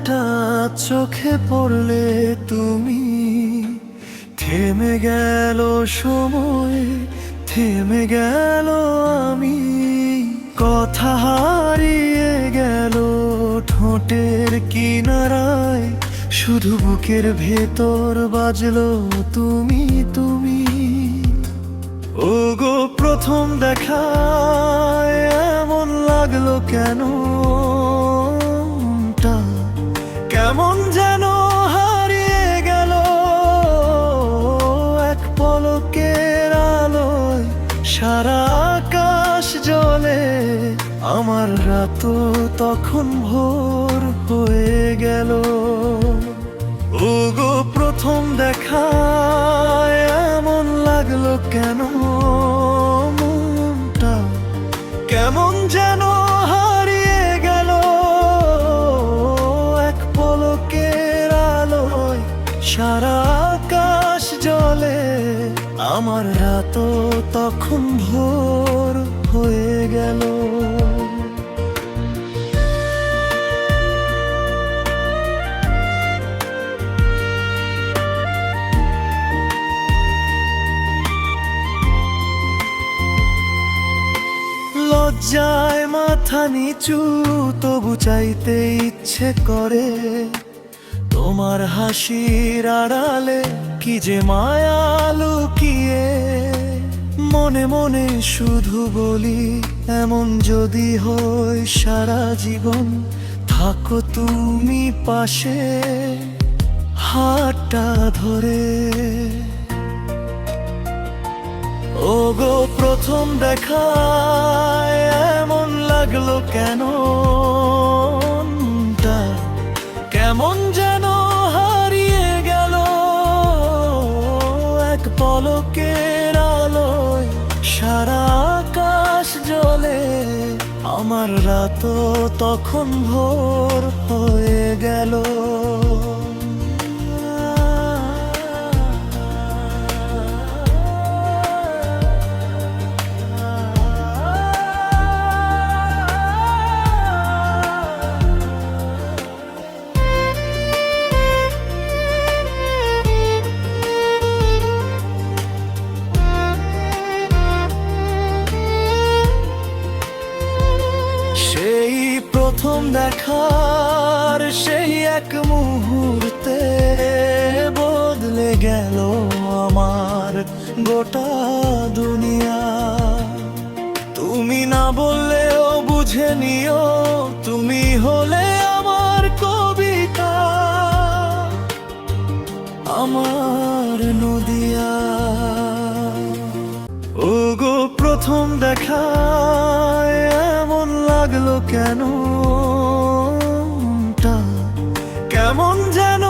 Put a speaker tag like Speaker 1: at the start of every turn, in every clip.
Speaker 1: হঠাৎ চোখে পড়লে তুমি, থেমে গেল সময়, থেমে গেল আমি। কথা হারিয়ে গেল ঠোঁটের কিনারায়, শুধু বুকের ভেতর বাজলো তুমি তুমি। ওগো প্রথম দেখায় এমন লাগলো কেন, কেমন যেন হারিয়ে গেল এক পলকের আলোয়। সারা আকাশ জলে, আমার রাত তখন ভোর হয়ে গেল। ওগো প্রথম দেখায় এমন লাগলো কেন, মনটা কেমন যেন হারিয়ে গেল এক পলকের আলোয়। সারা আকাশ জলে, আমার রাত তখন ভোর হয়ে গেল। লজ্জায় মাথা নিচু, তবু চাইতে ইচ্ছে করে তোমার হাসির আড়ালে কি যে মায়া লুকিয়ে। মনে মনে শুধু বলি, এমন যদি হয় সারা জীবন, থাকো তুমি পাশে হাতটা ধরে। ওগো প্রথম দেখায় এমন লাগলো কেন, কেমন যেন হারিয়ে গেল এক পলকের আলোয়। সারা আকাশ জলে, আমার রাত তখন ভোর হয়ে গেল। সেই প্রথম দেখার সেই এক মুহূর্তে বদলে গেল আমার গোটা দুনিয়া। তুমি না বললেও বুঝে নিও, তুমি হলে আমার কবিতা, আমার নদিয়া। ওগো প্রথম দেখায় এমন লাগলো কেন, কেমন যেন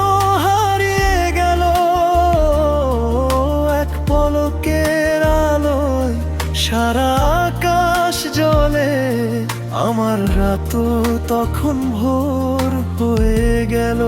Speaker 1: হারিয়ে গেল এক পলকের আলোয়। সারা আকাশ জলে, আমার রাত তখন ভোর হয়ে গেল।